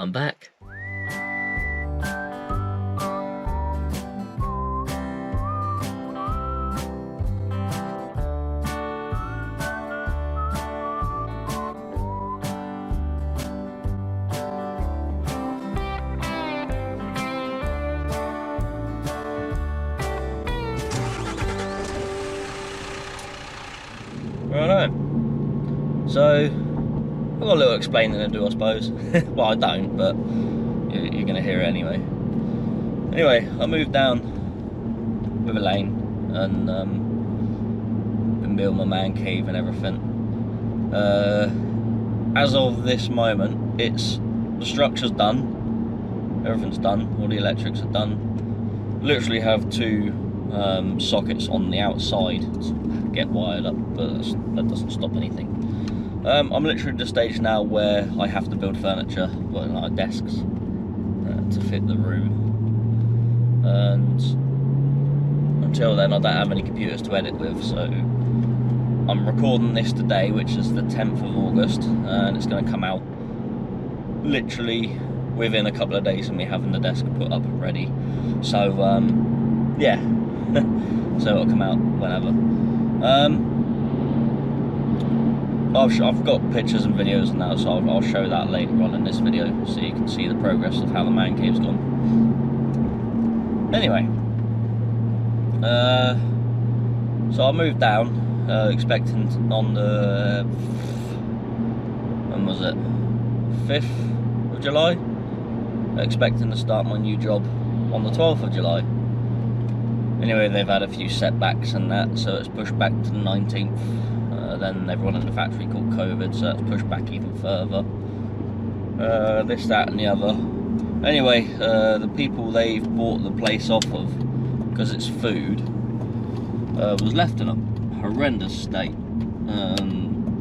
I'm back. Righto. So, I've got a little explaining to do, I suppose. Well, I don't, but you're going to hear it anyway. Anyway, I moved down with Elaine and been building my man cave and everything. As of this moment, the structure's done. Everything's done. All the electrics are done. Literally have two sockets on the outside to get wired up, but that doesn't stop anything. I'm literally at the stage now where I have to build furniture, well, like desks, to fit the room, and until then I don't have any computers to edit with, so I'm recording this today, which is the 10th of August, and it's going to come out literally within a couple of days of me having the desk put up and ready. So yeah, so it'll come out whenever. I've got pictures and videos and that, so I'll show that later on in this video, so you can see the progress of how the man cave's gone. Anyway, so I moved down, expecting on the, when was it, 5th of July? Expecting to start my new job on the 12th of July. Anyway, they've had a few setbacks and that, so it's pushed back to the 19th. Then everyone in the factory caught COVID, so that's pushed back even further. This, that and the other. Anyway, the people they've bought the place off of, because it's food, was left in a horrendous state.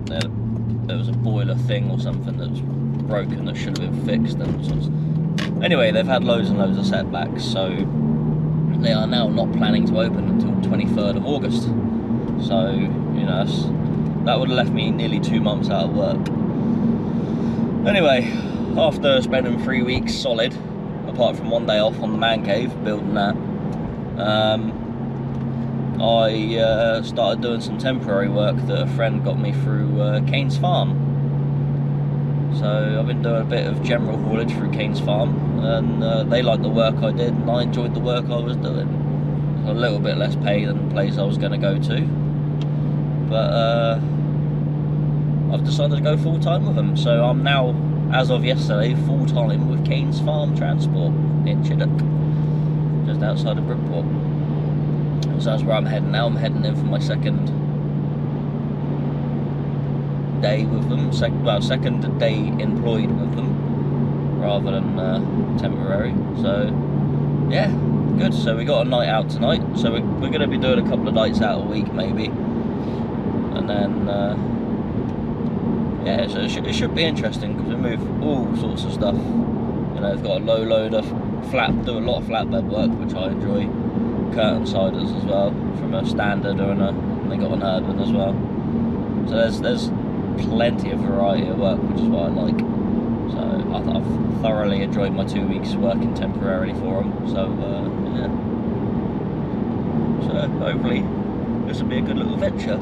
There was a boiler thing or something that was broken that should have been fixed. And anyway, they've had loads and loads of setbacks, so they are now not planning to open until 23rd of August. So, you know, that would have left me nearly 2 months out of work. Anyway, after spending 3 weeks solid, apart from 1 day off on the man cave, building that, I started doing some temporary work that a friend got me through Cains farm. So I've been doing a bit of general haulage through Cains farm, and they liked the work I did, and I enjoyed the work I was doing. A little bit less pay than the place I was going to go to, but I've decided to go full-time with them. So I'm now, as of yesterday, full-time with Cains Farm Transport in Chiddock, just outside of Bridport. So that's where I'm heading now. I'm heading in for my second day with them, second day employed with them, rather than temporary. So yeah, good. So we got a night out tonight, so we're going to be doing a couple of nights out a week maybe, and then yeah, so it should be interesting, because we move all sorts of stuff. You know, they've got a load of do a lot of flatbed work, which I enjoy. Curtain siders as well, from a standard and they got an urban as well. So there's plenty of variety of work, which is what I like. So I've thoroughly enjoyed my 2 weeks working temporarily for them. So yeah. So hopefully this will be a good little venture.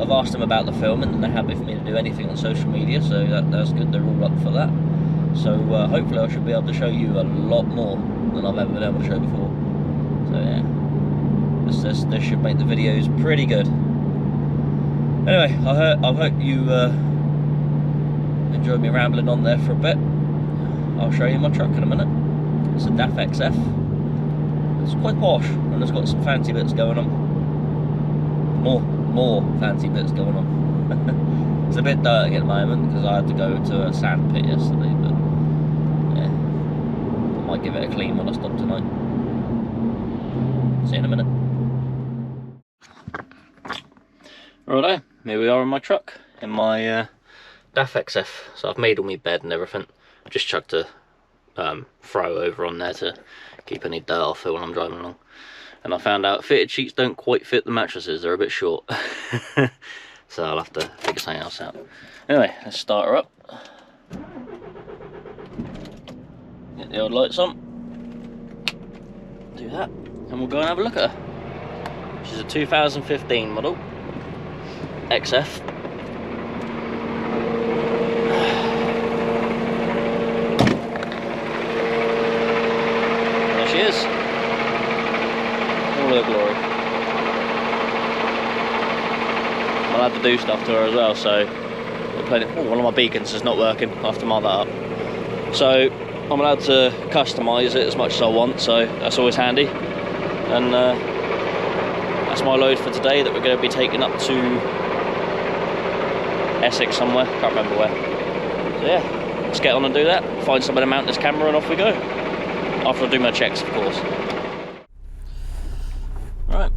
I've asked them about the filming, and they're happy for me to do anything on social media, so that's good. They're all up for that. So hopefully I should be able to show you a lot more than I've ever been able to show before. So yeah, this should make the videos pretty good. Anyway, I hope you enjoyed me rambling on there for a bit. I'll show you my truck in a minute. It's a DAF XF. It's quite posh, and it's got some fancy bits going on. More fancy bits going on. It's a bit dirty at the moment because I had to go to a sand pit yesterday, but yeah, I might give it a clean when I stop tonight. See you in a minute. Righto, here we are in my truck, in my DAF XF. So I've made all my bed and everything. I've just chucked a throw over on there to keep any dirt off it when I'm driving along. And I found out fitted sheets don't quite fit the mattresses, they're a bit short. So I'll have to figure something else out. Anyway, let's start her up. Get the old lights on. Do that, and we'll go and have a look at her. She's a 2015 model, XF. There she is. All her glory. I'll have to do stuff to her as well, so one of my beacons is not working. I'll have to mark that up. So I'm allowed to customise it as much as I want, so that's always handy. And that's my load for today that we're going to be taking up to Essex somewhere, can't remember where. So yeah, let's get on and do that, find somewhere to mount this camera and off we go. After I do my checks, of course. Alright.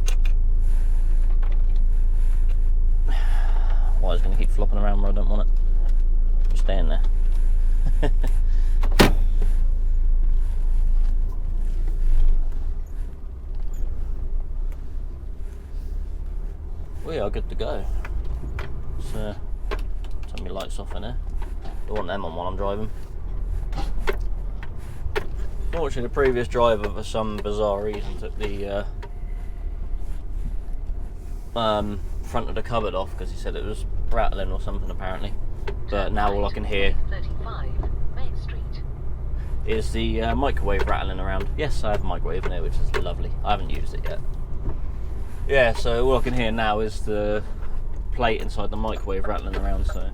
Wire's going to keep flopping around where I don't want it. Just stay in there. We are good to go. So, turn my lights off in here. Don't want them on while I'm driving. Fortunately, the previous driver, for some bizarre reason, took the front of the cupboard off because he said it was rattling or something apparently. But now all I can hear is the microwave rattling around. Yes, I have a microwave in here, which is lovely. I haven't used it yet. Yeah, so all I can hear now is the plate inside the microwave rattling around, so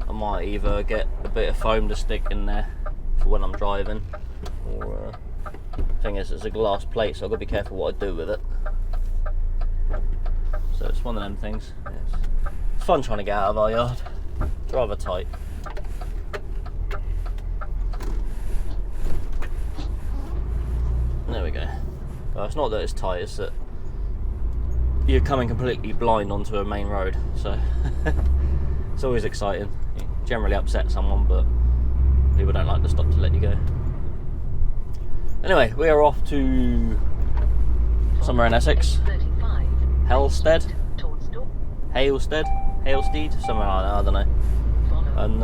I might either get a bit of foam to stick in there for when I'm driving, or thing is, it's a glass plate, so I've got to be careful what I do with it. So it's one of them things. It's fun trying to get out of our yard. It's rather tight. There we go. Well, it's not that it's tight, it's that you're coming completely blind onto a main road, so it's always exciting. You generally upset someone, but people don't like to stop to let you go. Anyway, we are off to somewhere in Essex. Halstead, somewhere like that, I don't know. And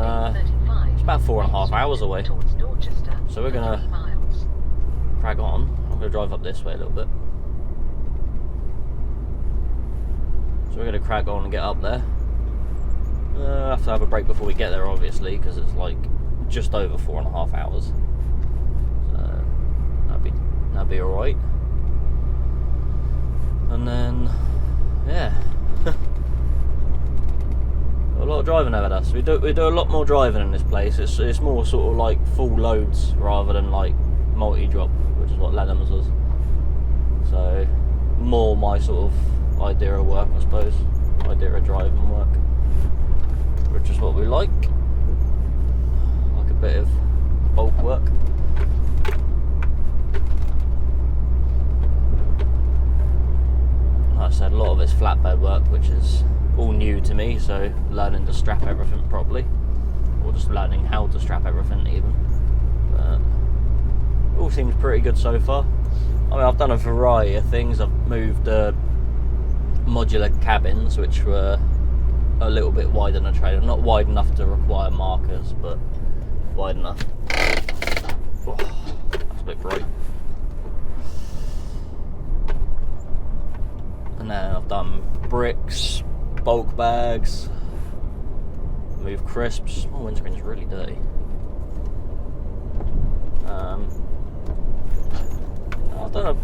it's about 4.5 hours away. So we're gonna crack on. I'm gonna drive up this way a little bit. So we're going to crack on and get up there. I have to have a break before we get there, obviously, because it's like just over 4.5 hours. So that'd be alright. And then, yeah, a lot of driving over us. We do a lot more driving in this place. It's more sort of like full loads rather than like multi-drop, which is what Lenham's was. So more my sort of idea of work, I suppose. Idea of driving work, which is what we like a bit of bulk work. Like I said, a lot of it's flatbed work, which is all new to me, so learning to strap everything properly, or just learning how to strap everything even. But it all seems pretty good so far. I mean, I've done a variety of things. I've moved modular cabins, which were a little bit wide in a trailer. Not wide enough to require markers, but wide enough. Oh, that's a bit bright. And then I've done bricks, bulk bags, moved crisps. My windscreen's really dirty. I've done a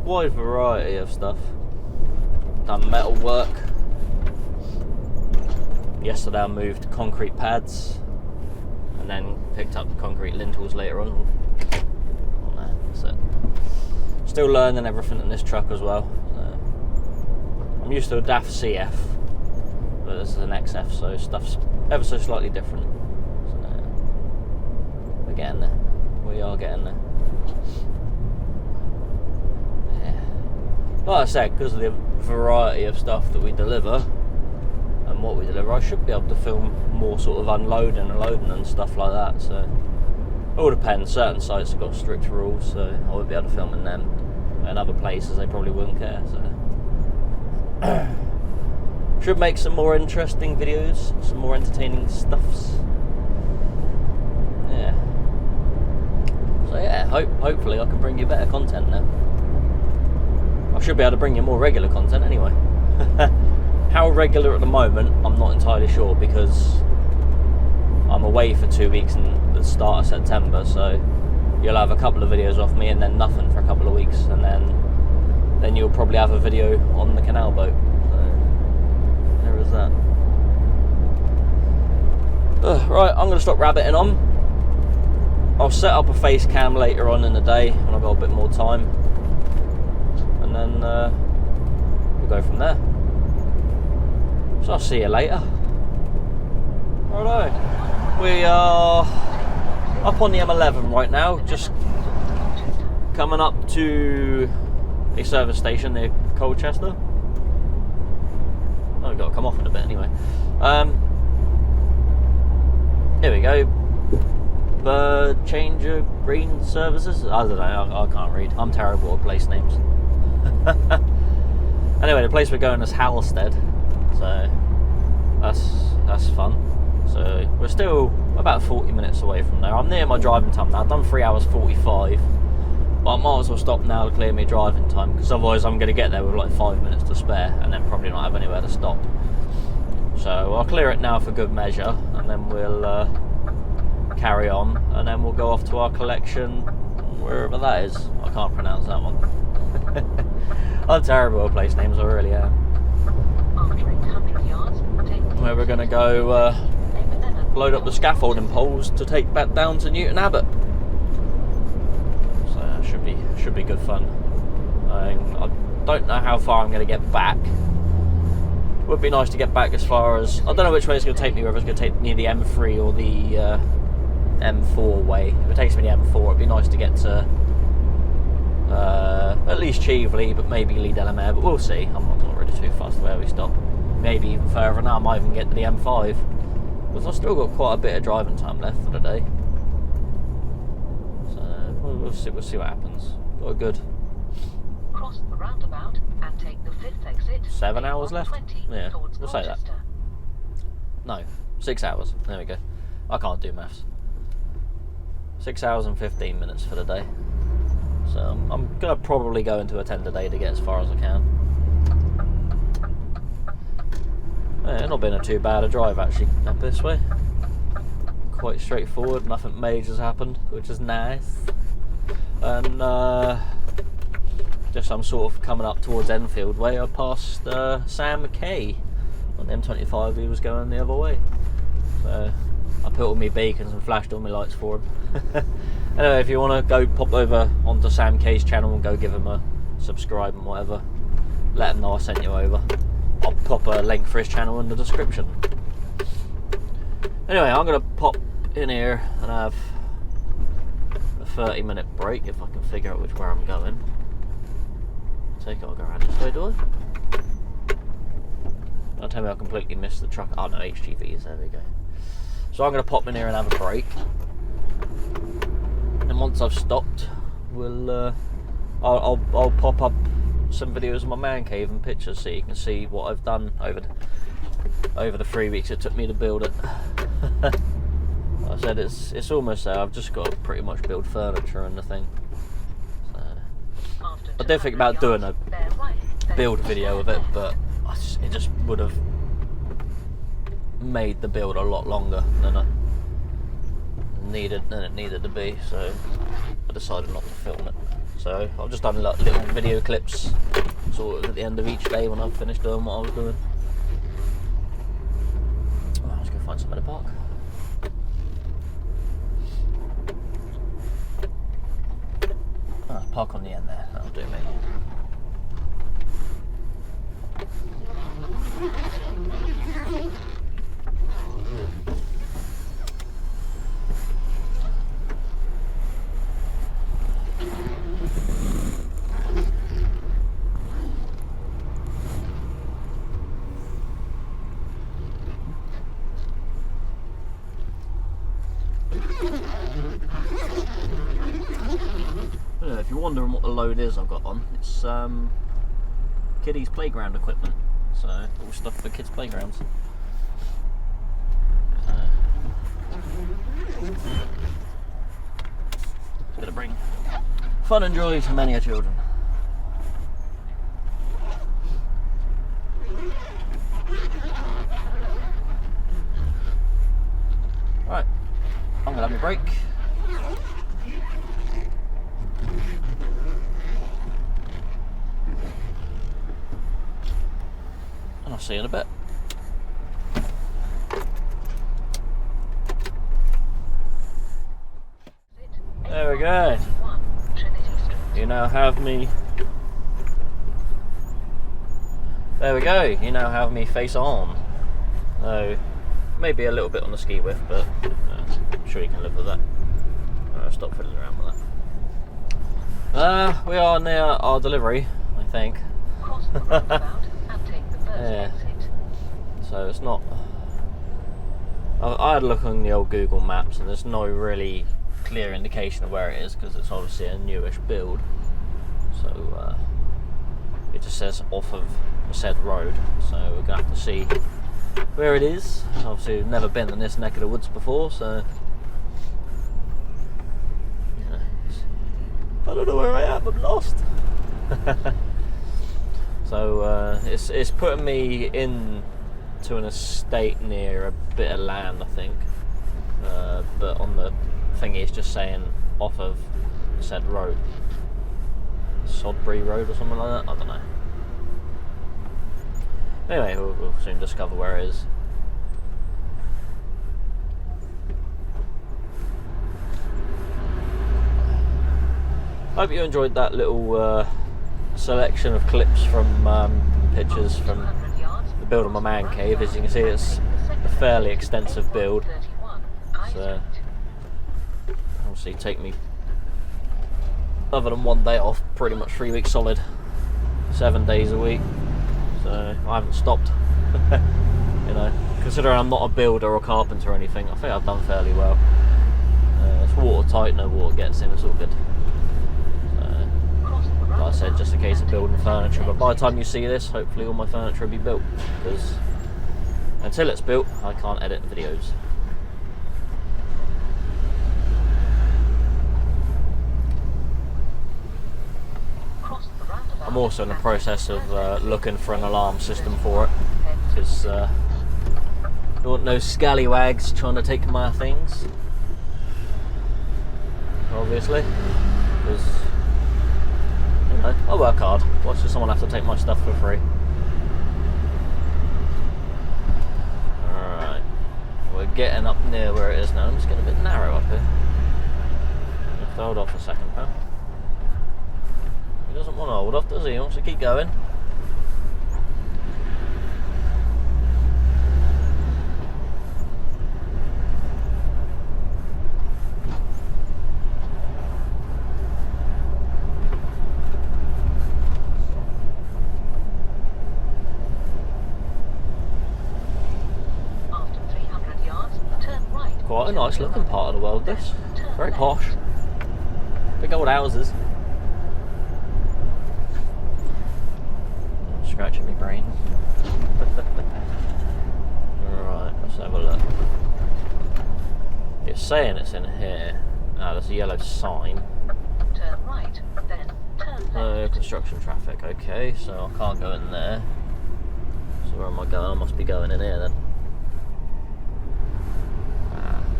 wide variety of stuff. Done metal work. Yesterday I moved concrete pads and then picked up the concrete lintels later on. Oh no, that's it. Still learning everything in this truck as well. So I'm used to a DAF CF, but this is an XF, so stuff's ever so slightly different. So we're getting there. We are getting there. Like I said, because of the variety of stuff that we deliver and what we deliver, I should be able to film more sort of unloading and loading and stuff like that. So it all depends. Certain sites have got strict rules, so I would be able to film in them. And other places they probably wouldn't care. So should make some more interesting videos, some more entertaining stuffs. Yeah. yeah, hopefully I can bring you better content now. I should be able to bring you more regular content anyway. How regular at the moment, I'm not entirely sure, because I'm away for 2 weeks in the start of September, so you'll have a couple of videos off me and then nothing for a couple of weeks, and then you'll probably have a video on the canal boat. So there is that. Right, I'm going to stop rabbiting on. I'll set up a face cam later on in the day when I've got a bit more time, and then we'll go from there. So I'll see you later. Righto. We are up on the M11 right now, just coming up to a service station near Colchester. Oh, we've got to come off in a bit anyway. Here we go. Bird Changer Green Services. I don't know, I can't read. I'm terrible at place names. Anyway, the place we're going is Halstead, so that's fun. So we're still about 40 minutes away from there. I'm near my driving time now. I've done 3 hours 45, but I might as well stop now to clear me driving time, because otherwise I'm going to get there with like 5 minutes to spare and then probably not have anywhere to stop. So I'll clear it now for good measure, and then we'll carry on, and then we'll go off to our collection wherever that is. I can't pronounce that one. I'm terrible at place names, I really am. Where we're going to go load up the scaffolding poles to take back down to Newton Abbot. So that should be good fun. I don't know how far I'm going to get back. It would be nice to get back as far as, I don't know which way it's going to take me, whether it's going to take me the M3 or the M4 way. If it takes me the M4, it'd be nice to get to at least Cheveley, but maybe Lee Delamere, but we'll see. I'm not really too fussed where we stop. Maybe even further now, I might even get to the M5, because I've still got quite a bit of driving time left for the day. So we'll see what happens. Got a good cross the roundabout and take the 5th exit. 7 hours left? Yeah, we'll say that. No, 6 hours. There we go. I can't do maths. 6 hours and 15 minutes for the day. So I'm going to probably go into a 10 today to get as far as I can. Yeah, not been too bad a drive actually up this way. Quite straightforward, nothing major's happened, which is nice. And just I'm sort of coming up towards Enfield way. I passed SamK on the M25. He was going the other way, so I put all my beacons and flashed all my lights for him. Anyway, if you want to go pop over onto SamK's channel and go give him a subscribe and whatever, let him know I sent you over. I'll pop a link for his channel in the description. Anyway, I'm going to pop in here and have a 30-minute break if I can figure out which way I'm going. Take it, I'll go around this way, do I? Don't tell me I completely missed the truck. Oh no, HGVs, there we go. So I'm going to pop in here and have a break. And once I've stopped, we'll I'll pop up some videos of my man cave and pictures so you can see what I've done over the 3 weeks it took me to build it. Like I said, it's almost there. I've just got to pretty much build furniture and the thing. So I did think about doing a build video of it, but it just would have made the build a lot longer than it needed to be, so I decided not to film it. So I've just done like little video clips sort of at the end of each day when I've finished doing what I was doing. Oh, let's go find somewhere to park. Park on the end there, that'll do me. If you're wondering what the load is I've got on, it's kiddies playground equipment, so all stuff for kids playgrounds. Gonna bring fun and joy to many a children. Right, I'm gonna have my break. And I'll see you in a bit. There we go. You now have me. There we go. You now have me face on. So maybe a little bit on the ski width, but I'm sure you can live with that. I'll stop fiddling around with that. We are near our delivery, I think. Cross the roundabout and take the first Yeah. exit. So it's not. I had a look on the old Google Maps, and there's no really clear indication of where it is because it's obviously a newish build. So it just says off of the said road. So we're gonna have to see where it is. Obviously, we've never been in this neck of the woods before, so yeah. I don't know where I am. I'm lost. So it's putting me in to an estate near a bit of land, I think. But on the thing, it's just saying off of said road, Sodbury Road or something like that. I don't know. Anyway, we'll soon discover where it is. Hope you enjoyed that little selection of clips from pictures from the build of my man cave. As you can see, it's a fairly extensive build. So obviously take me, other than one day off, pretty much 3 weeks solid, 7 days a week. So I haven't stopped. You know, considering I'm not a builder or carpenter or anything, I think I've done fairly well. It's watertight, no water gets in, it's all good. So, like I said, just a case of building furniture. But by the time you see this, hopefully all my furniture will be built. Because until it's built, I can't edit videos. I'm also in the process of looking for an alarm system for it, because I don't want no scallywags trying to take my things, obviously, because, you know, I work hard. Why should someone have to take my stuff for free? Alright, we're getting up near where it is now. I'm just getting a bit narrow up here. I have to hold off a second, pal. He doesn't want to hold off, does he? He wants to keep going. After 300 yards, turn right. Quite a nice looking part of the world, this. Very posh. Big old houses. Scratching my brain. Right, let's have a look. It's saying it's in here. Ah, there's a yellow sign. Turn right, then turn left. Construction traffic, okay, so I can't go in there. So where am I going? I must be going in here then.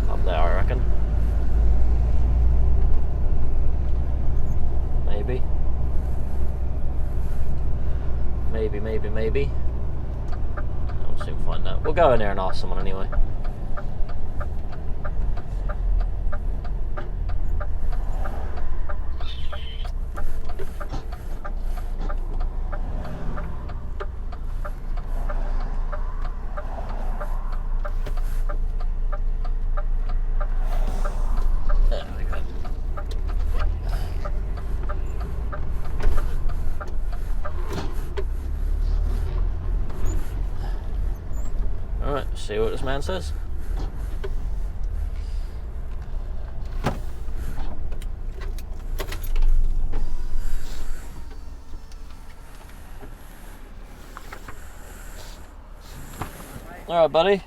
Up there, I reckon. Maybe. Maybe. We'll soon find out. We'll go in there and ask someone anyway. There we go. Alright, see what this man says. Alright, buddy.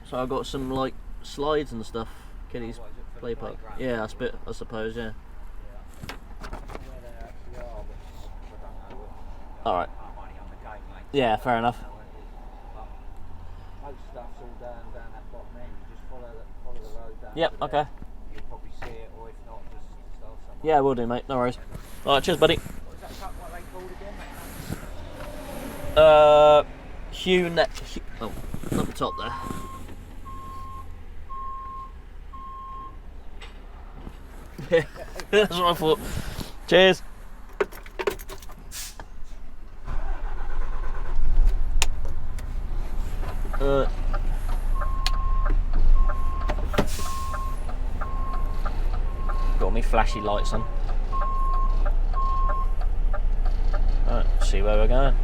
So I've got some like slides and stuff. Kiddies play park. Yeah, I suppose, yeah. All right. money on the game, mate. Yeah, fair enough. Most stuff's all down that bottom end. You just follow the road down. Yep. to Okay. there. You'll probably see it, or if not, just start somewhere. Yeah, we'll do, mate. No worries. All right. Cheers, buddy. What is that truck? What are they called again? Hugh Net. Oh, up the top there. That's what I thought. Cheers. Got me flashy lights on. Alright, see where we're going.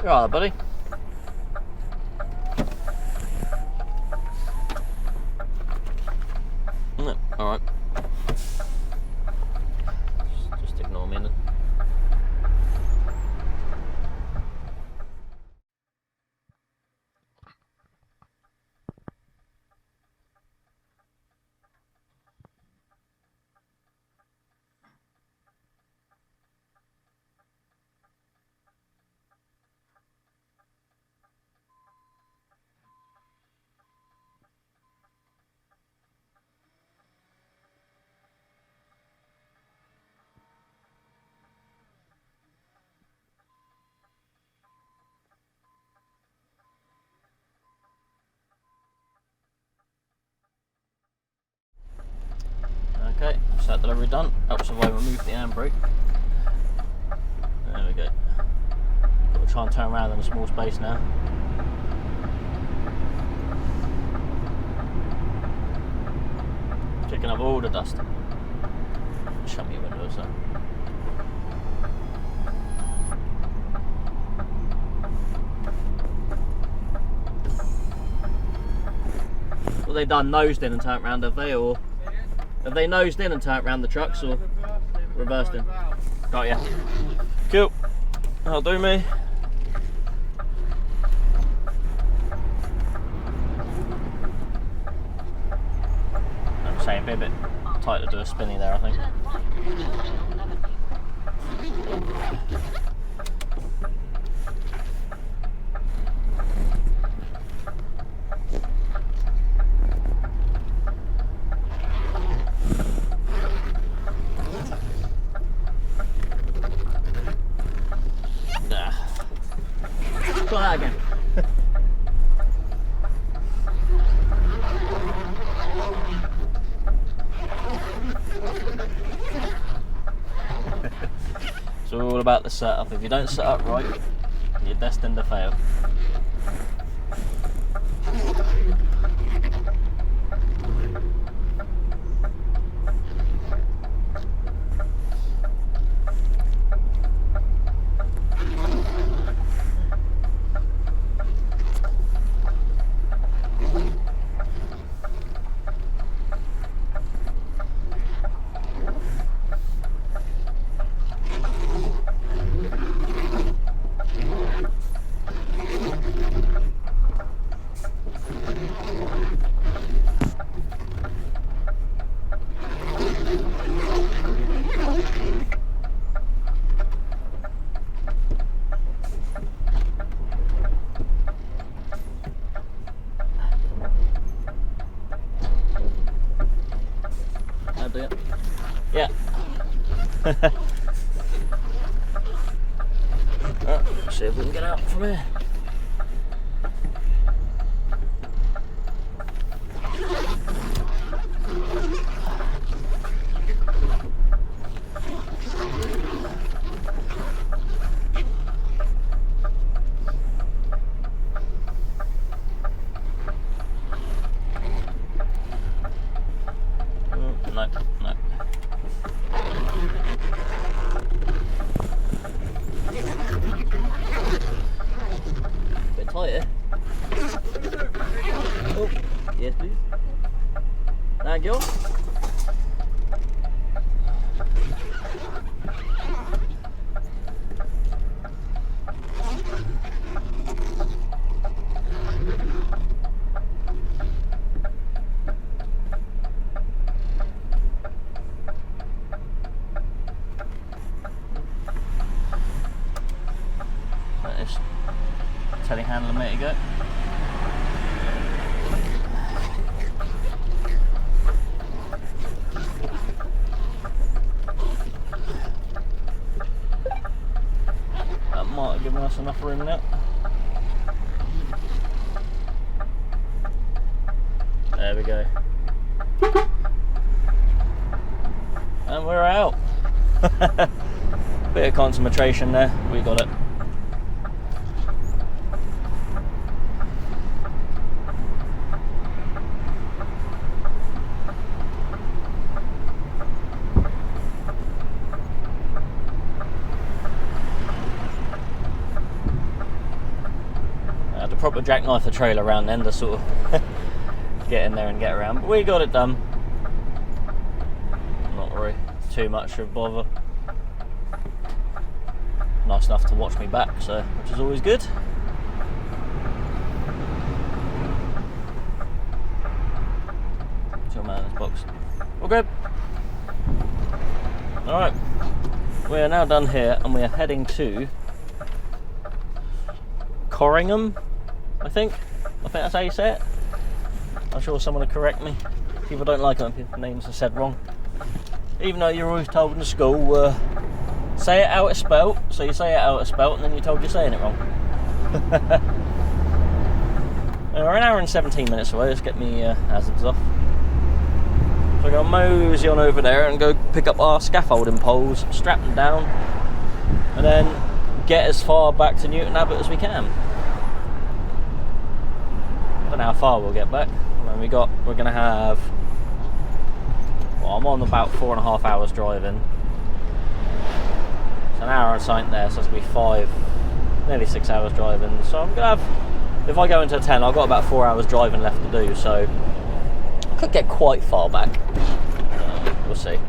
You alright, buddy? No, alright. Just ignore me then. Okay, so that delivery done. Helps if I remove the handbrake. There we go. Got to try and turn around in a small space now. Picking up all the dust. Shut me your windows up. Well, they done nosed in and turned round, have they, or have they nosed in and turned round the trucks, or reversed in? Got ya. Cool. That'll do me. I'm saying a bit tight to do a spinny there, I think. Try that again. It's all about the setup. If you don't set up right, you're destined to fail. Yeah. Let's see if we can get out from here. No. Bit tight here. Oh, yes please. Thank you. That is telehandler mate to go. That might have given us enough room now. There we go. And we're out. Bit of concentration there, we got it. I had to proper jackknife the trailer around then to sort of get in there and get around, but we got it done. Not really too much of a bother. Nice enough to watch me back, so which is always good. Chill man, this box. Okay. Alright. We are now done here and we are heading to Corringham, I think that's how you say it. I'm sure someone will correct me. People don't like it when names are said wrong. Even though you're always told in school, say it how it's spelt, so you say it how it's spelt and then you're told you're saying it wrong. We're an hour and 17 minutes away, let's get me hazards off. So we're going to mosey on over there and go pick up our scaffolding poles, strap them down, and then get as far back to Newton Abbot as we can. I don't know how far we'll get back. We're going to have, well, I'm on about 4.5 hours driving. It's an hour and something there, so it's going to be 5, nearly 6 hours driving. So I'm going to have, if I go into 10, I've got about 4 hours driving left to do, so I could get quite far back. We'll see.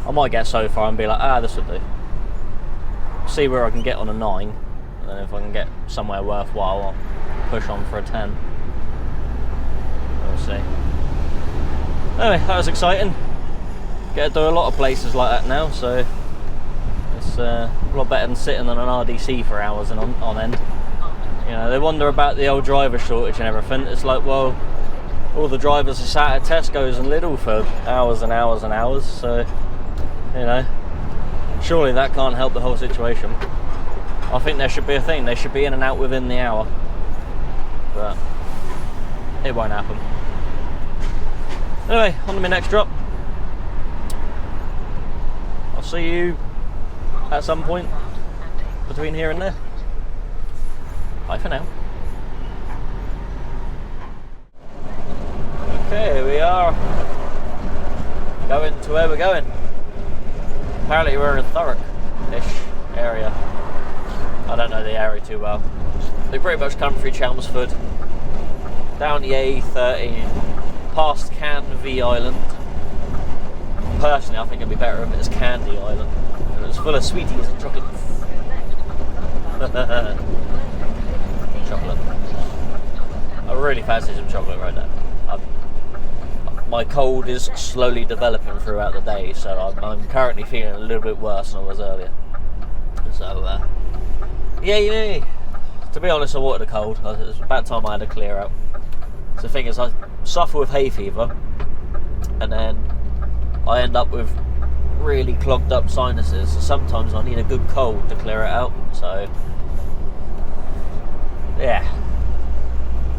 I might get so far and be like, this will do. See where I can get on a 9, and then if I can get somewhere worthwhile, I'll push on for a 10. We'll see. Anyway, that was exciting. Get to do a lot of places like that now, so it's a lot better than sitting on an RDC for hours and on end. You know, they wonder about the old driver shortage and everything. It's like, well, all the drivers are sat at Tesco's and Lidl for hours and hours and hours, so, you know, surely that can't help the whole situation. I think there should be a thing. They should be in and out within the hour, but it won't happen. Anyway, on to my next drop. I'll see you at some point between here and there. Bye for now. Okay, we are going to where we're going. Apparently we're in Thurrock-ish area. I don't know the area too well. We pretty much come through Chelmsford, down the A13, past Canvey Island. Personally, I think it'd be better if it was Candy Island. And it was full of sweeties and chocolates. Chocolate. I really fancy some chocolate right now. My cold is slowly developing throughout the day, so I'm currently feeling a little bit worse than I was earlier. So, yay me! To be honest, I wanted a cold. It was about time I had a clear out. So the thing is, I suffer with hay fever, and then I end up with really clogged up sinuses, so sometimes I need a good cold to clear it out. So yeah,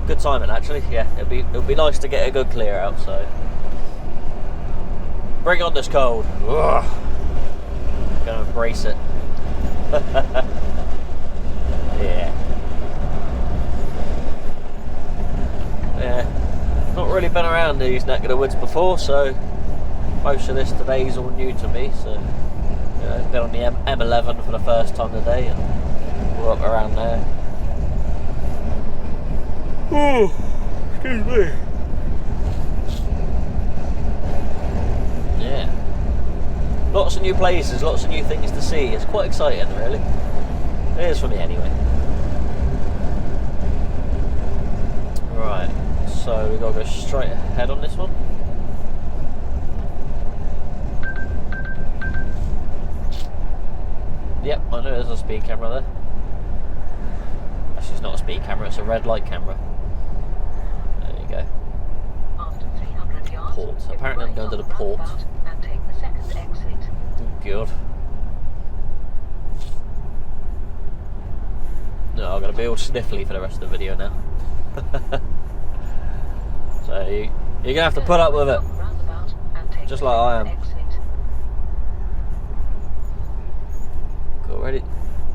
good timing actually. Yeah, it'll be nice to get a good clear out. So bring on this cold. Ugh. Gonna embrace it. Yeah. Not really been around these neck of the woods before, so most of this today is all new to me. So been on the M11 for the first time today, and we're up around there. Oh, excuse me. Yeah. Lots of new places, lots of new things to see. It's quite exciting, really. It is for me, anyway. Right, so we've got to go straight ahead on this one. Yep, I know there's a speed camera there. Actually, it's not a speed camera, it's a red light camera. There you go. After 300 yards, Port. Apparently I'm going to the port. And take the second exit. Good. No, I'm going to be all sniffly for the rest of the video now. So you're going to have to put up with it. Just like I am. Got ready.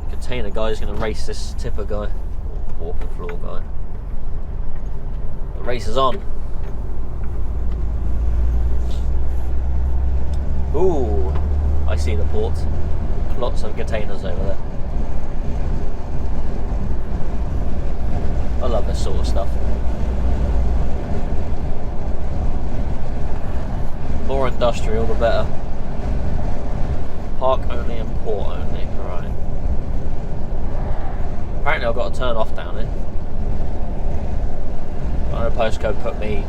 Container guy's going to race this tipper guy. Walking floor guy. The race is on. Ooh, I see the port. Lots of containers over there. I love this sort of stuff. More industrial, the better. Park only and port only. Right. Apparently I've got to turn off down here. I know the postcode put me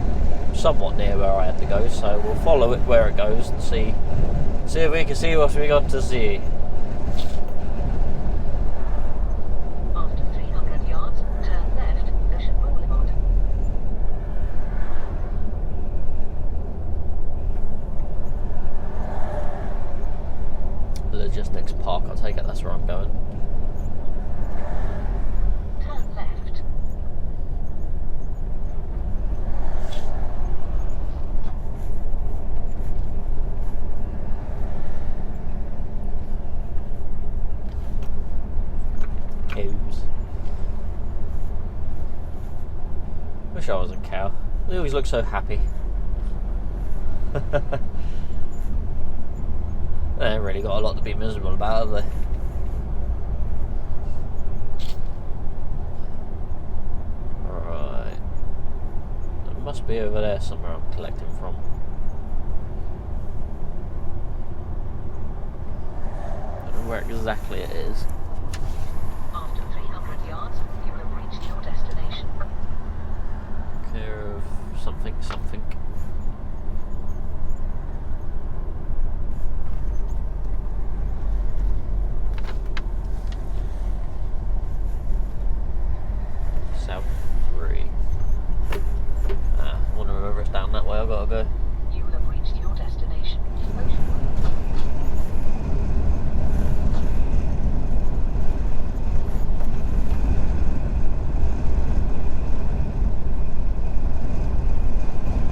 somewhat near where I had to go, so we'll follow it where it goes and see if we can see what we got to see. After 300 yards, turn left, Ocean Boulevard. Logistics Park, I'll take it that's where I'm going. Turn left. Cows. Wish I was a cow. They always look so happy. They ain't really got a lot to be miserable about, have they? Right. It must be over there somewhere I'm collecting from. I don't know where exactly it is. After 300 yards, you have reached your destination. Care of something. South 3. I wonder whether it's down that way I've got to go. You have reached your destination.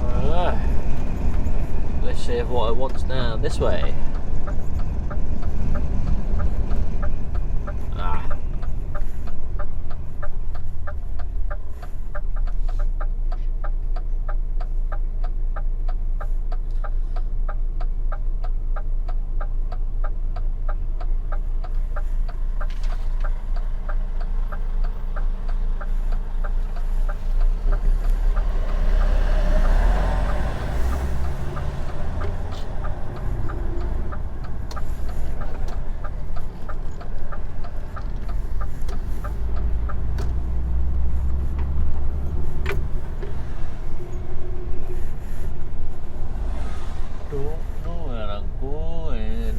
Alright. Let's see if what I want's down this way. Ah. Don't know where I'm going.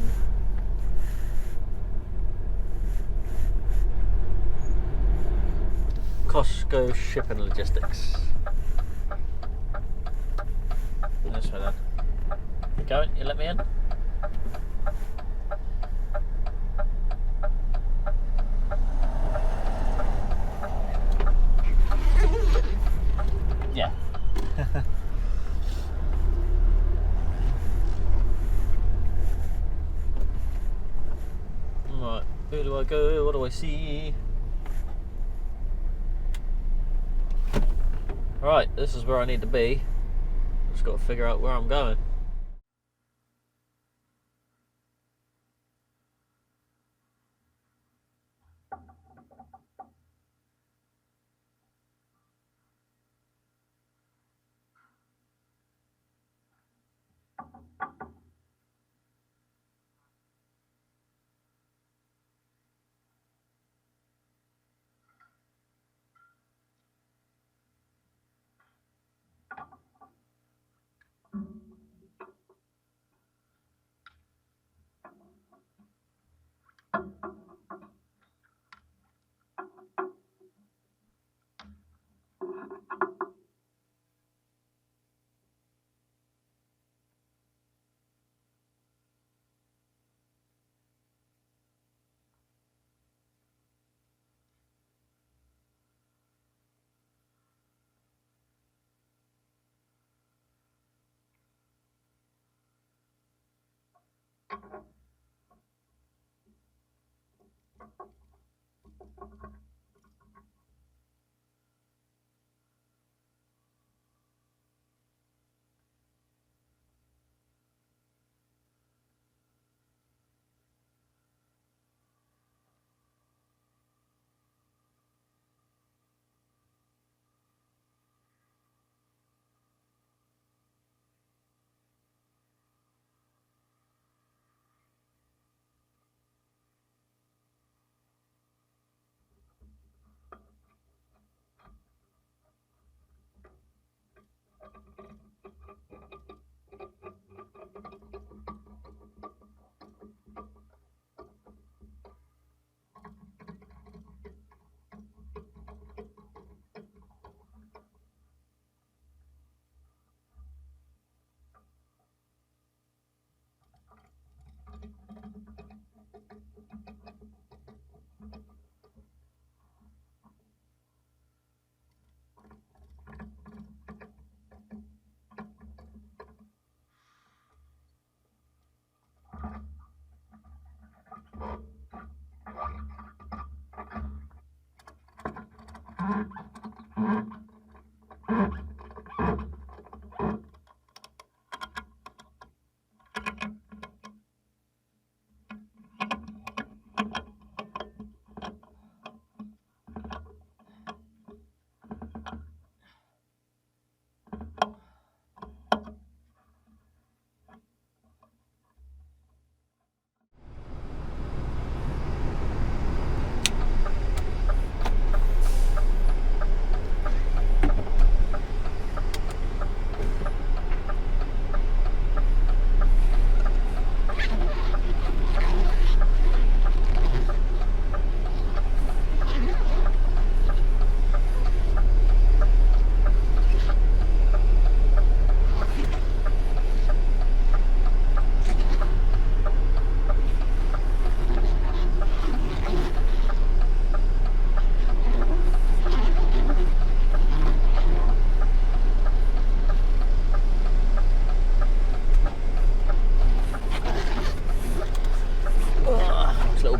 Costco shipping logistics. This way then. You going? You let me in? I go? What do I see? Right, this is where I need to be. Just got to figure out where I'm going.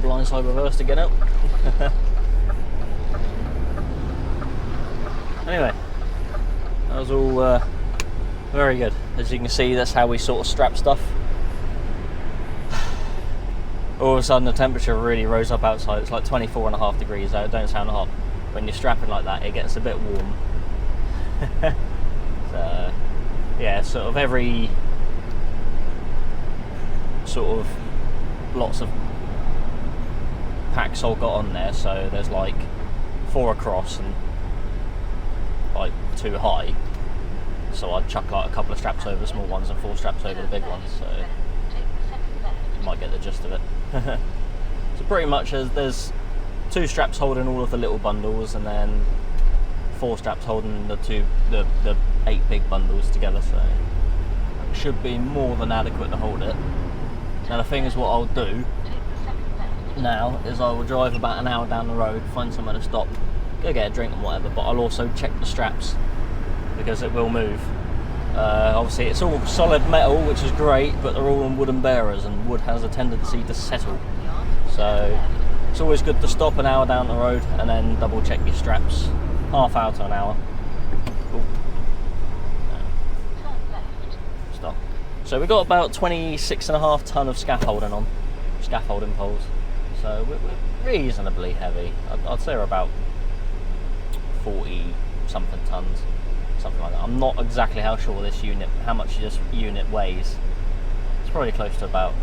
Blindside reverse to get out. Anyway, that was all very good. As you can see, that's how we sort of strap stuff. All of a sudden the temperature really rose up outside. It's like 24.5 degrees out. Don't sound hot. When you're strapping like that, it gets a bit warm. So yeah, sort of every sort of lots of packs all got on there, so there's like 4 across and like 2 high, so I'd chuck like a couple of straps over the small ones and 4 straps over the big ones, so you might get the gist of it. So pretty much there's 2 straps holding all of the little bundles and then 4 straps holding the 8 big bundles together, so it should be more than adequate to hold it. Now the thing is, what I'll do now is I will drive about an hour down the road, find somewhere to stop, go get a drink and whatever, but I'll also check the straps because it will move. Obviously it's all solid metal, which is great, but they're all on wooden bearers and wood has a tendency to settle, so It's always good to stop an hour down the road and then double check your straps. Half hour to an hour. Ooh. Turn left. Stop. So we've got about 26.5 tonne of scaffolding poles. So we're reasonably heavy. I'd say we're about 40 something tonnes, something like that. I'm not exactly how much this unit weighs. It's probably close to about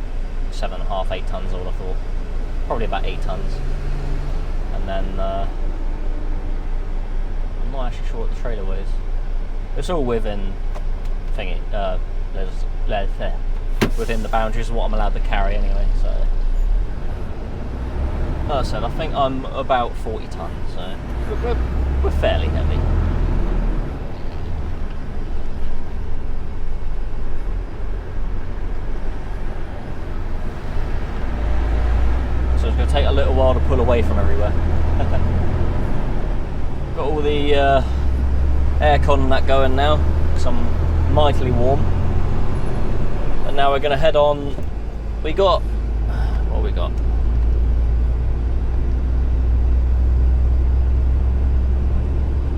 7.5, 8 tonnes, I would have thought. Probably about 8 tonnes. And then I'm not actually sure what the trailer weighs. It's all within within the boundaries of what I'm allowed to carry anyway. So, like I said, I think I'm about 40 tonnes. So we're fairly heavy. So it's going to take a little while to pull away from everywhere. Got all the aircon and that going now, because I'm mightily warm. And now we're going to head on. What we got?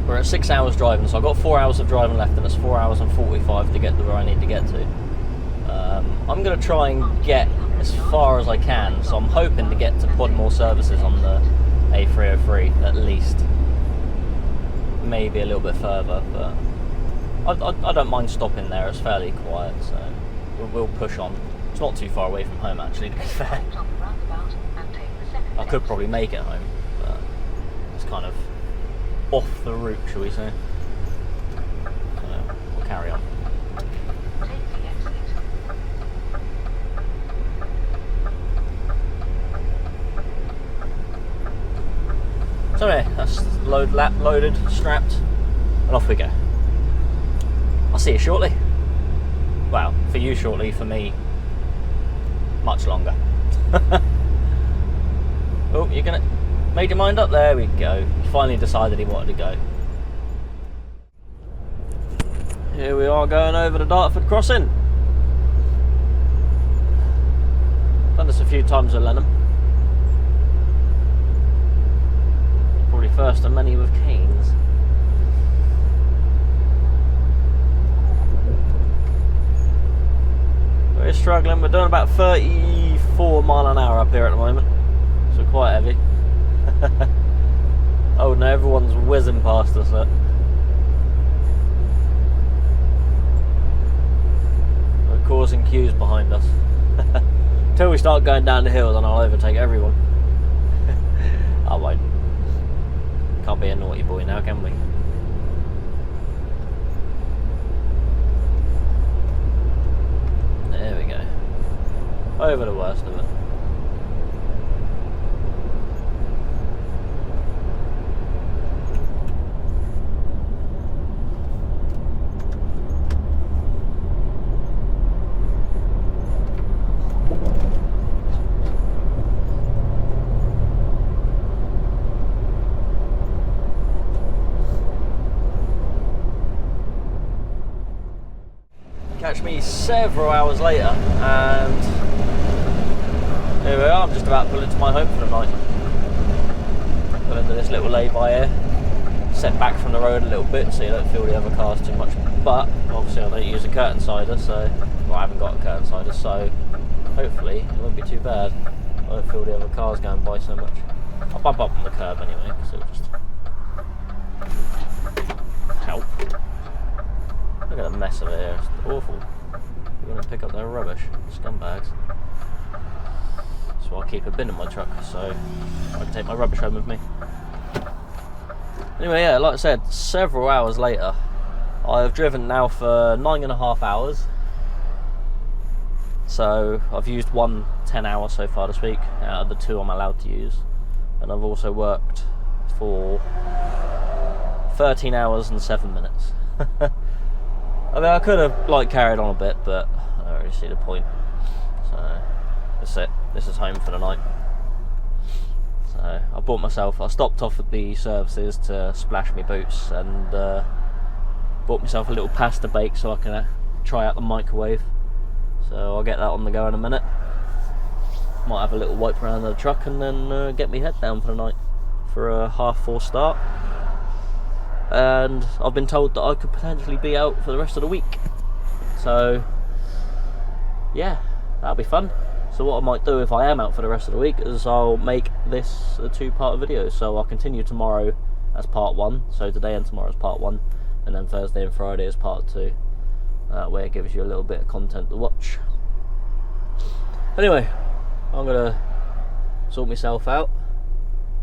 We're at 6 hours driving, so I've got 4 hours of driving left, and it's 4 hours and 45 to get to where I need to get to. I'm going to try and get as far as I can, so I'm hoping to get to Podmore services on the A303 at least. Maybe a little bit further, but I don't mind stopping there. It's fairly quiet, so we'll push on. It's not too far away from home, actually, to be fair. I could probably make it home, but it's kind of off the route, shall we say. So we'll carry on. So yeah, that's loaded, strapped, and off we go. I'll see you shortly. Well, for you shortly, for me, much longer. Oh, you're gonna... Made your mind up? There we go. He finally decided he wanted to go. Here we are going over the Dartford crossing. Done this a few times with Lenham. Probably first and many with Cains. We're struggling. We're doing about 34 mile an hour up here at the moment, so quite heavy. Oh no, everyone's whizzing past us. We're causing queues behind us. Until we start going down the hill, then I'll overtake everyone. I won't. Can't be a naughty boy now, can we? There we go. Over the worst of it. Catch me several hours later, and here we are. I'm just about to pull into my home for the night. Pull into this little lay-by here, set back from the road a little bit so you don't feel the other cars too much. But obviously I don't use a curtain sider, so well, I haven't got a curtain sider, so hopefully it won't be too bad. I don't feel the other cars going by so much. I'll bump up on the curb anyway, because it'll just help. Look at the mess of it here, it's awful. We're going to pick up their rubbish, scumbags. So I'll keep a bin in my truck so I can take my rubbish home with me. Anyway, yeah, like I said, several hours later, I've driven now for 9.5 hours. So I've used 1 10 hour so far this week out of the 2 I'm allowed to use. And I've also worked for 13 hours and 7 minutes. I mean, I could have carried on a bit, but I don't really see the point. So that's it. This is home for the night. So I stopped off at the services to splash my boots, and bought myself a little pasta bake so I can try out the microwave. So I'll get that on the go in a minute. Might have a little wipe around the truck and then get me head down for the night for a 4:30 start. And I've been told that I could potentially be out for the rest of the week. So yeah, that'll be fun. So what I might do if I am out for the rest of the week is I'll make this a 2-part video. So I'll continue tomorrow as part 1. So today and tomorrow is part 1, and then Thursday and Friday is part 2. That way it gives you a little bit of content to watch. Anyway, I'm gonna sort myself out,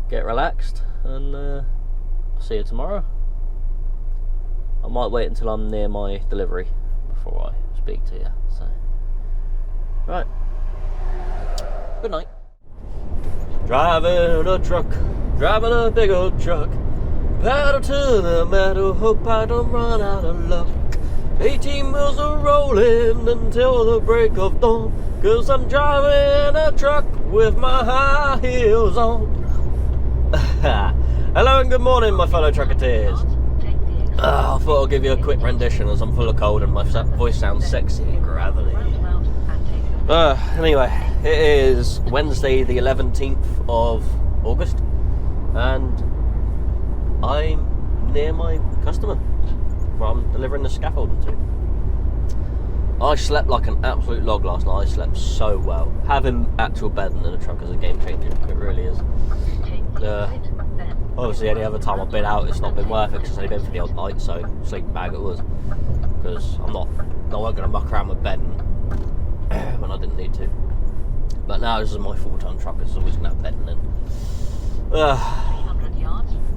get relaxed, and I'll see you tomorrow. I might wait until I'm near my delivery before I speak to you. So, right. Good night. Driving a truck, driving a big old truck. Pedal to the metal, hope I don't run out of luck. 18 wheels are rolling until the break of dawn. 'Cause I'm driving a truck with my high heels on. Hello and good morning, my fellow trucketeers. I thought I'll give you a quick rendition as I'm full of cold and my voice sounds sexy and gravelly. Anyway, it is Wednesday the 11th of August and I'm near my customer where I'm delivering the scaffolding to. I slept like an absolute log last night. I slept so well. Having actual bedding in a truck is a game changer. It really is. Obviously, any other time I've been out, it's not been worth it because it's only been for the odd night, so sleeping bag it was. Because I'm not going to muck around with bedding when I didn't need to. But now this is my full-time truck, it's always going to have bedding in.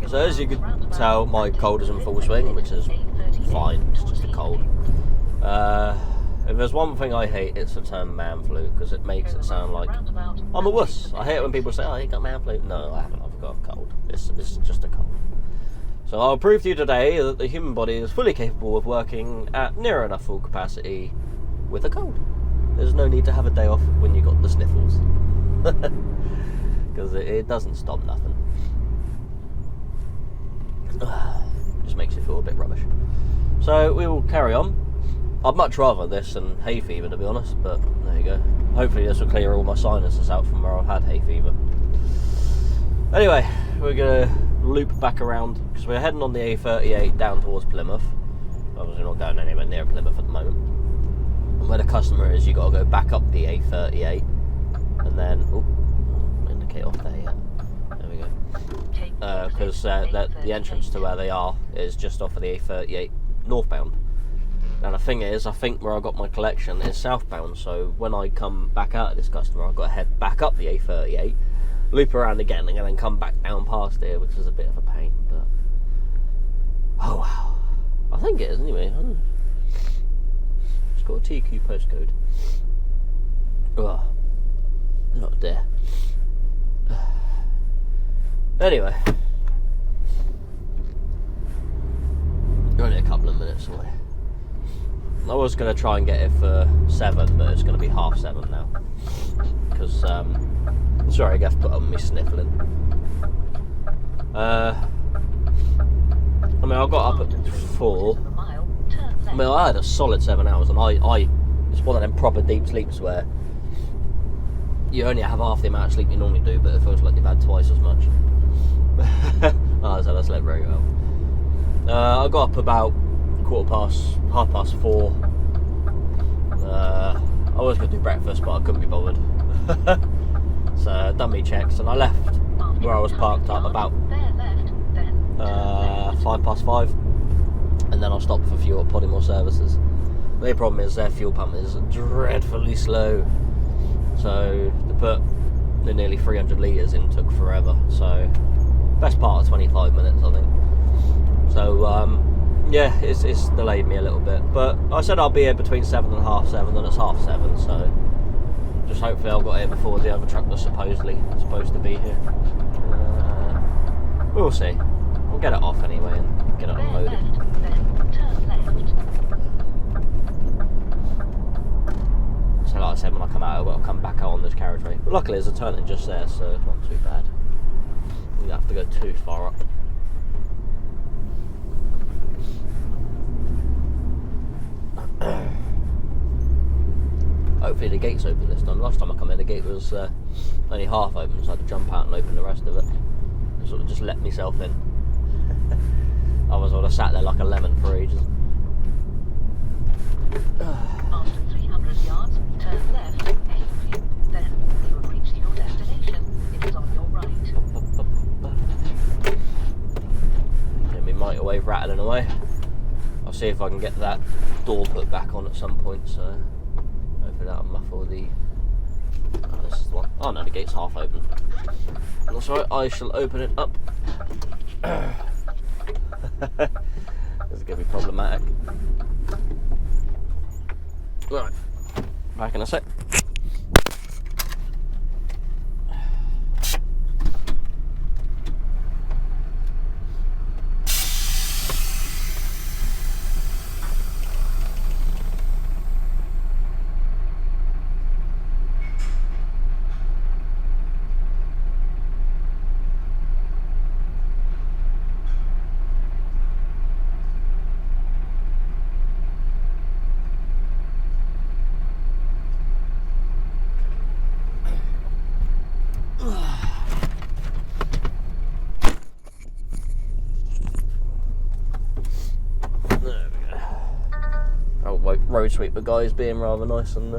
So as you can tell, my cold is in full swing, which is fine, it's just a cold. If there's one thing I hate, it's the term man flu, because it makes it sound like I'm a wuss. I hate it when people say, oh, you got man flu. No, I haven't, I've got a cold. It's just a cold. So I'll prove to you today that the human body is fully capable of working at near enough full capacity with a cold. There's no need to have a day off when you got the sniffles. Because it doesn't stop nothing. Just makes you feel a bit rubbish. So we will carry on. I'd much rather this than hay fever, to be honest, but there you go. Hopefully this will clear all my sinuses out from where I've had hay fever. Anyway, we're going to loop back around, because we're heading on the A38 down towards Plymouth. Obviously not going anywhere near Plymouth at the moment. And where the customer is, you've got to go back up the A38, and then, indicate off there yet. There we go. Because the entrance to where they are is just off of the A38 northbound. Now the thing is, I think where I got my collection is southbound, so when I come back out of this customer, I've got to head back up the A38, loop around again, and then come back down past here, which is a bit of a pain, but oh wow. I think it is anyway. I don't know. It's got a TQ postcode. Oh, not there. Anyway, only a couple of minutes away. I was going to try and get it for 7, but it's going to be 7:30 now. Because, sorry, I have to put on me sniffling. I mean, I got up at 4. I mean, I had a solid 7 hours, and it's one of them proper deep sleeps where you only have half the amount of sleep you normally do, but it feels like you've had twice as much. So I slept very well. I got up about 4:30. I was going to do breakfast, but I couldn't be bothered. So I done me checks and I left where I was parked up about 5:05, and then I stopped for fuel at Podimore Services. The only problem is their fuel pump is dreadfully slow, so to put the nearly 300 litres in took forever. So best part of 25 minutes, I think. So yeah, it's delayed me a little bit, but I said I'll be here between 7 and 7:30, and it's 7:30, so just hopefully I'll get here before the other truck that's supposedly supposed to be here. We'll see. We'll get it off anyway and get it unloaded. So like I said, when I come out, I've got to come back out on this carriageway. But luckily there's a turning just there, so it's not too bad. You don't have to go too far up. Hopefully hopefully the gate's open this time. Last time I come in, the gate was only half open, so I had to jump out and open the rest of it. And sort of just let myself in. Otherwise I would have sat there like a lemon for ages. After 300 yards, turn left, ahead of you. Then you have reached your destination. It is on your right. Get me microwave rattling away. I'll see if I can get that door put back on at some point, so hopefully that'll muffle the... Oh, this is the one. Oh no, the gate's half open. That's right, I shall open it up. This is going to be problematic. Right, back in a sec. Road sweeper guys being rather nice and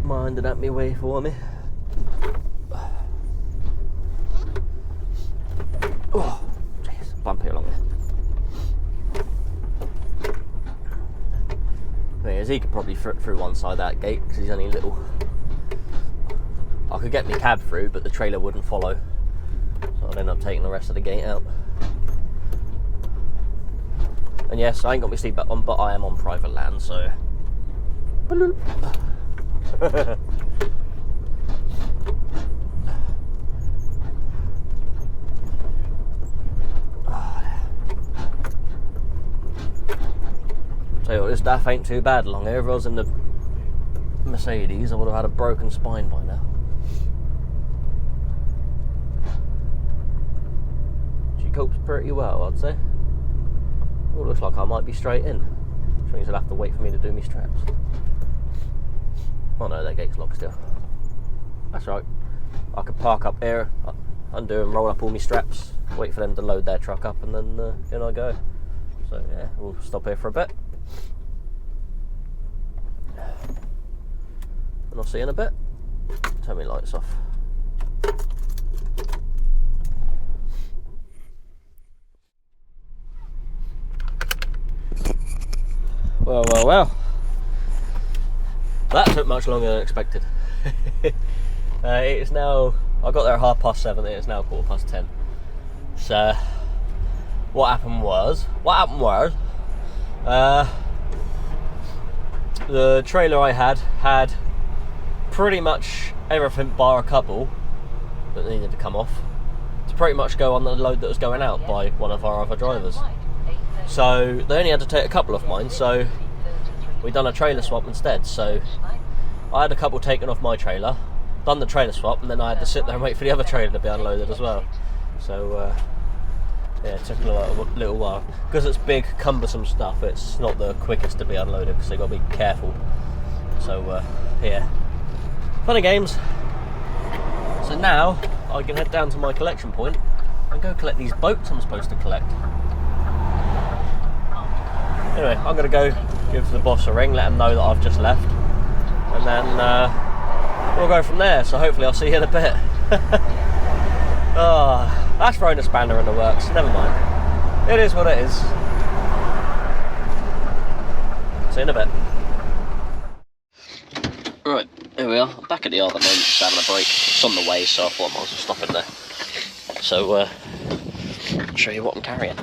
minding up my way for me. Oh, jeez, bumpy along there. Thing is, he could probably fit through one side of that gate because he's only little. I could get my cab through, but the trailer wouldn't follow, so I'd end up taking the rest of the gate out. And yes, I ain't got my seatbelt on, but I am on private land, so... Tell you what, this daff ain't too bad along here. If I was in the Mercedes, I would have had a broken spine by now. She copes pretty well, I'd say. Oh, looks like I might be straight in. Which means he'll have to wait for me to do my straps. Oh no, that gate's locked still. That's right. I could park up here, undo and roll up all my straps, wait for them to load their truck up, and then in I go. So yeah, we'll stop here for a bit. And I'll see you in a bit. Turn my lights off. Well. That took much longer than expected. It is now, I got there at 7:30, it is now 10:15. So, what happened was, the trailer I had pretty much everything bar a couple that needed to come off to pretty much go on the load that was going out by one of our other drivers. So they only had to take a couple off mine, so we done a trailer swap instead. So I had a couple taken off my trailer, done the trailer swap, and then I had to sit there and wait for the other trailer to be unloaded as well. So yeah, it took a little while. Because it's big, cumbersome stuff, it's not the quickest to be unloaded because they've got to be careful. So yeah, fun and games. So now I can head down to my collection point and go collect these boats I'm supposed to collect. Anyway, I'm going to go give the boss a ring, let him know that I've just left, and then we'll go from there. So hopefully I'll see you in a bit. Oh, that's throwing a spanner in the works. Never mind. It is what it is. See you in a bit. Right, here we are. I'm back at the yard at the moment, just having a break. It's on the way, so I thought I might as well stop in there. So, I'll show you what I'm carrying.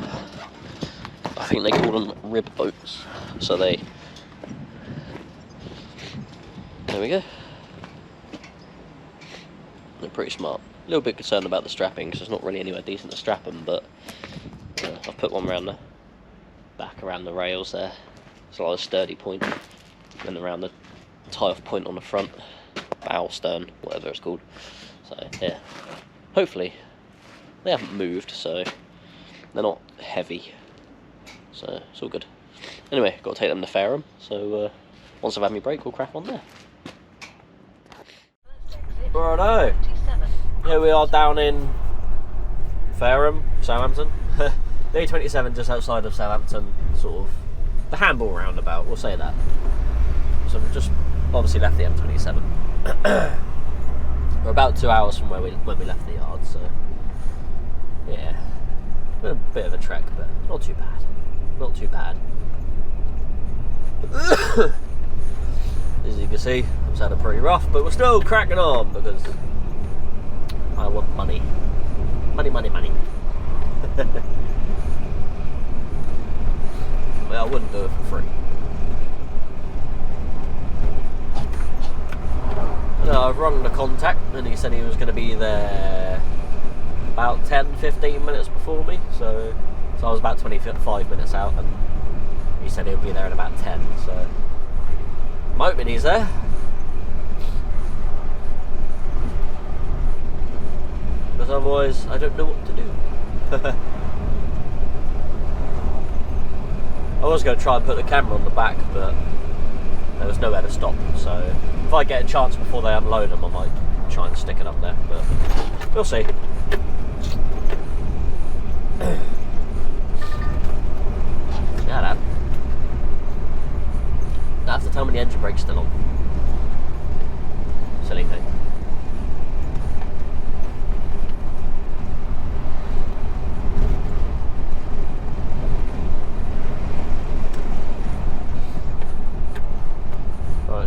I think they call them rib boats. So there we go. They're pretty smart. A little bit concerned about the strapping because there's not really anywhere decent to strap them, but I've put one around the back, around the rails there. It's like a sturdy point, and around the tie-off point on the front, bow, stern, whatever it's called. So yeah, hopefully they haven't moved, so they're not heavy. So it's all good. Anyway, got to take them to Fareham, so once I've had my break, we'll crack on there. Exit Righto. 27. Here we are down in Fareham, Southampton. The A27 just outside of Southampton, sort of the handball roundabout, we'll say that. So we've just obviously left the M27. We're about 2 hours from when we left the yard, so yeah, a bit of a trek, but not too bad. Not too bad. As you can see, I've had it pretty rough, but we're still cracking on because I want money. Money, money, money. Well, I wouldn't do it for free. No, I've rung the contact and he said he was going to be there about 10-15 minutes before me, so I was about 25 minutes out and he said he'll be there in about 10, so I'm hoping he's there. Because otherwise I don't know what to do. I was going to try and put the camera on the back, but there was nowhere to stop, so if I get a chance before they unload them, I might try and stick it up there, but we'll see. Yeah, that. I have to tell me the engine brake's still on. Silly thing.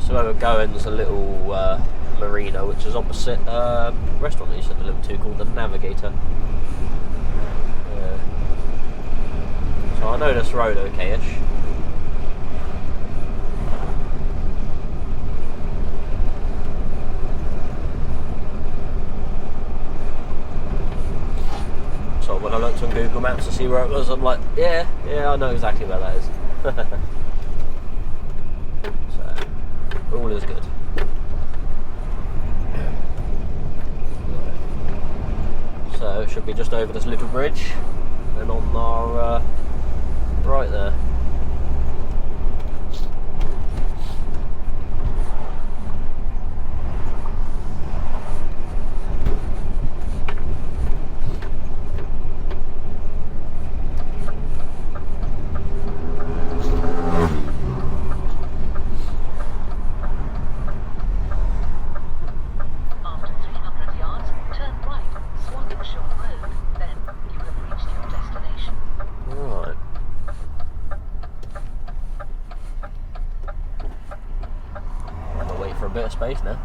So where we're going, there's a little marina which is opposite restaurant that you said to live to called the Navigator. So I know this road okay-ish. So when I looked on Google Maps to see where it was, I'm like, yeah, I know exactly where that is. All is good. So it should be just over this little bridge and on our right there. Space now.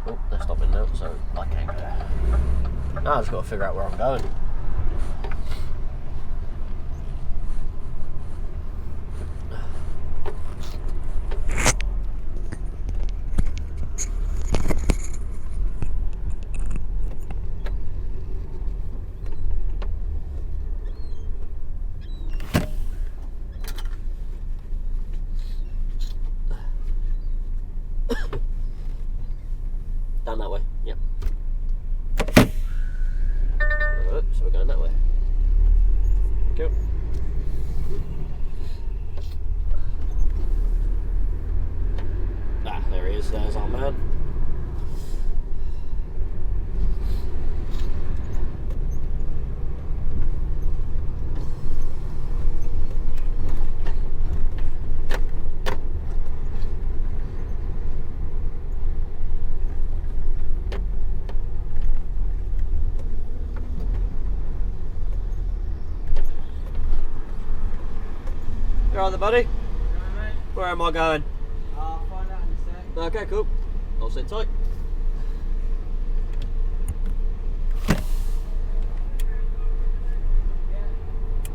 Oh, they're stopping now, so I can't go. Now I've just got to figure out where I'm going. Down that way, yep. So we're going that way. Cool. Ah, there he is, there's our man. You alright there, buddy? Yeah, mate. Where am I going? I'll find out in a sec. Okay, cool. I'll sit tight. Yeah.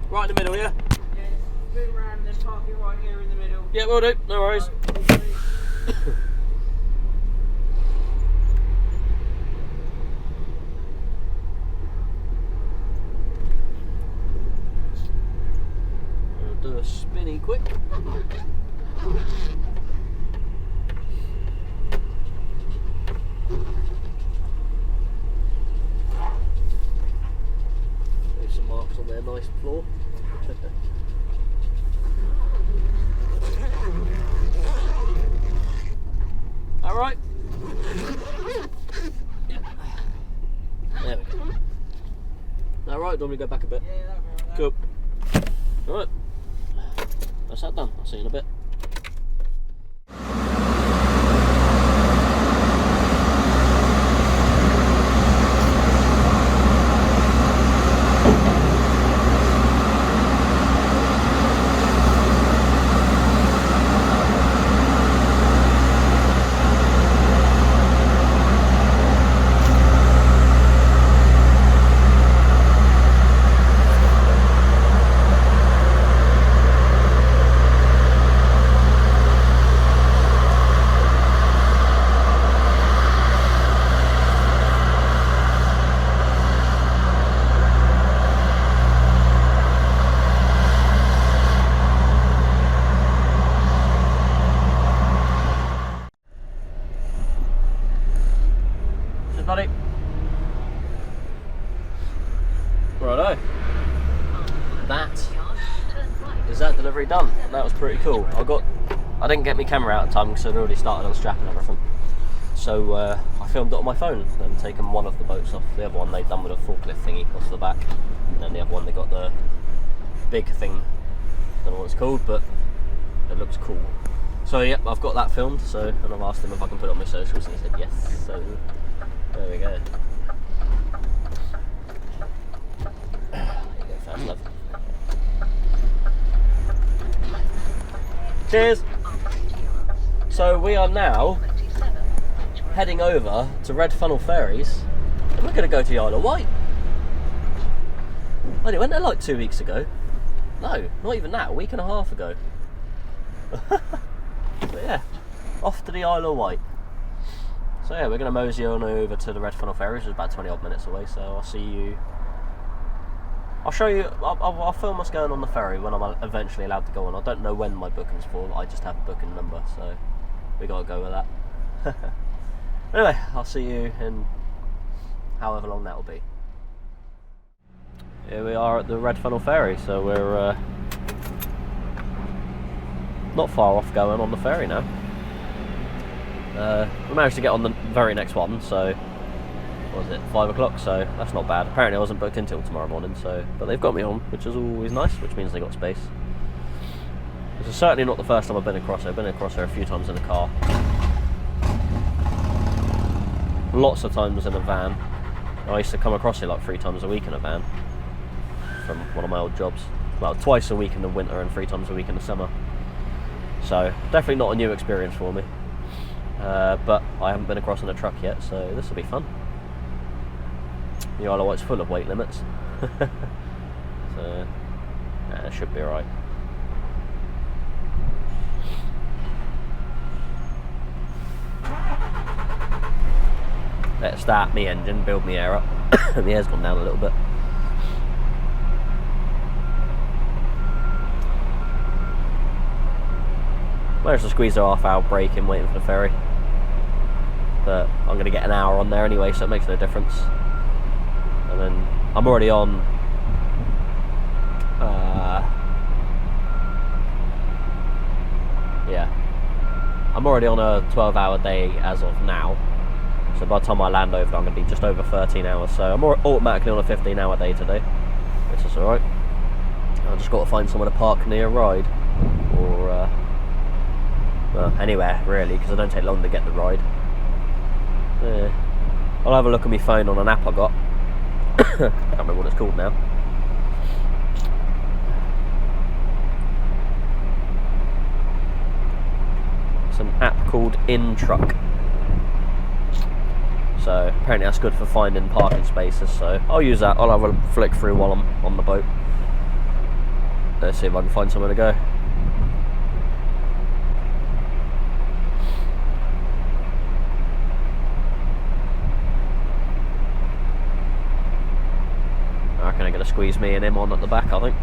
Right in the middle, yeah? Yeah, spin around and then park it right here in the middle. Yeah, will do. No worries. Do a spinny quick. Do some marks on their nice floor. alright? Do you want me to go back a bit? Yeah, that'll be alright. Cool. Alright. That's that done. I'll see you in a bit. Buddy. Righto. That is that delivery done. That was pretty cool. I didn't get my camera out in time because I'd already started unstrapping everything. So I filmed it on my phone and taken one of the boats off. The other one they'd done with a forklift thingy off the back. And then the other one they got the big thing. Don't know what it's called, but it looks cool. So yep, I've got that filmed, so and I've asked him if I can put it on my socials and he said yes. So there we go. There you go, fans love. Cheers! So we are now heading over to Red Funnel Ferries and we're going to go to the Isle of Wight. I went there like 2 weeks ago. No, not even that, a week and a half ago. But yeah, off to the Isle of Wight. So yeah, we're going to mosey on over to the Red Funnel Ferries, which is about 20 odd minutes away, so I'll see you. I'll show you, I'll film us going on the ferry when I'm eventually allowed to go on. I don't know when my booking's for, I just have a booking number, so we got to go with that. Anyway, I'll see you in however long that will be. Here we are at the Red Funnel Ferry, so we're not far off going on the ferry now. We managed to get on the very next one, so what was it, 5 o'clock, so that's not bad. Apparently I wasn't booked until tomorrow morning, so but they've got me on, which is always nice, which means they got space. This is certainly not the first time I've been across her. I've been across her a few times in a car. Lots of times in a van. I used to come across it like 3 times a week in a van from one of my old jobs. Well, twice a week in the winter and 3 times a week in the summer. So definitely not a new experience for me. But I haven't been across in a truck yet, so this will be fun. The Isle of Wight's full of weight limits. So it should be alright. Let's start me engine, build me air up. The air's gone down a little bit. Managed to squeeze a half-hour break in waiting for the ferry, but I'm going to get an hour on there anyway, so it makes no difference. And then I'm already on I'm already on a 12-hour day as of now, so by the time I land over I'm going to be just over 13 hours, so I'm automatically on a 15-hour day today, which is alright. I've just got to find somewhere to park near a ride, or well, anywhere really, because it don't take long to get the ride. Yeah. I'll have a look at my phone on an app I got. Can't remember what it's called now. It's an app called InTruck. So apparently that's good for finding parking spaces, so I'll use that. I'll have a flick through while I'm on the boat. Let's see if I can find somewhere to go. I reckon I'm going to squeeze me and him on at the back, I think.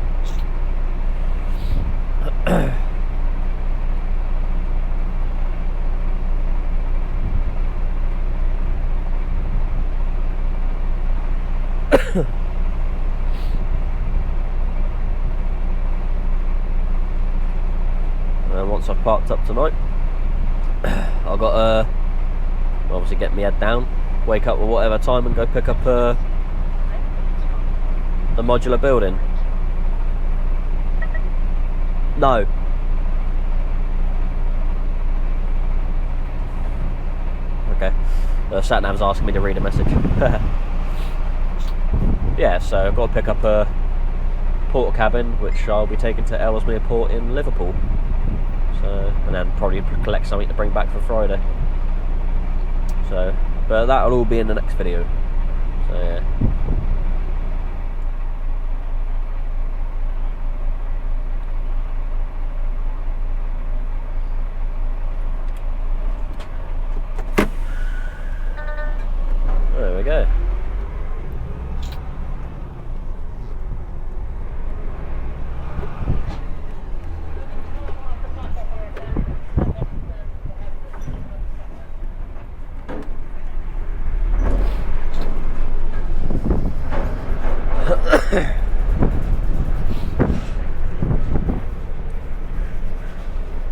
And once I've parked up tonight, I've got to obviously get my head down, wake up at whatever time and go pick up The modular building? No. Okay. Satnav's asking me to read a message. Yeah, so I've got to pick up a porter cabin, which I'll be taking to Ellesmere Port in Liverpool. So, and then probably collect something to bring back for Friday. So, but that'll all be in the next video. So yeah. There we go.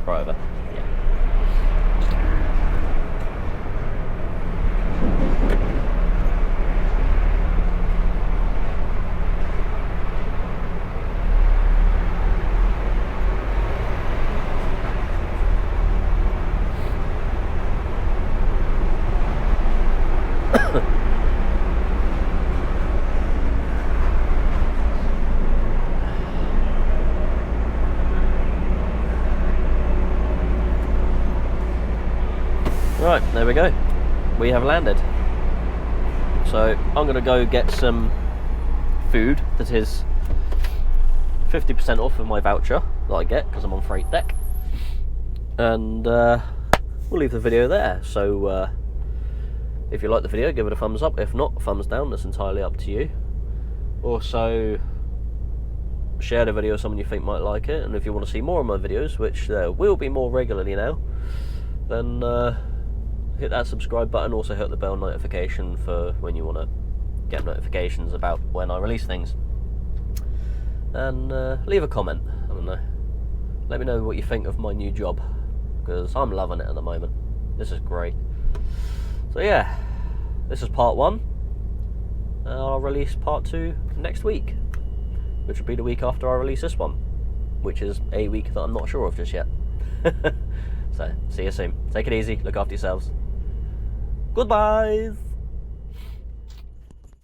Right over. Right, there we go. We have landed. So I'm going to go get some food that is 50% off of my voucher that I get because I'm on freight deck. And we'll leave the video there. So if you like the video, give it a thumbs up. If not, thumbs down. That's entirely up to you. Also, share the video with someone you think might like it. And if you want to see more of my videos, which there will be more regularly now, then hit that subscribe button. Also hit the bell notification for when you want to get notifications about when I release things. And leave a comment. I don't know. Let me know what you think of my new job, because I'm loving it at the moment. This is great. So yeah, this is part 1. I'll release part 2 next week, which will be the week after I release this one, which is a week that I'm not sure of just yet. So, see you soon. Take it easy, look after yourselves. Goodbye!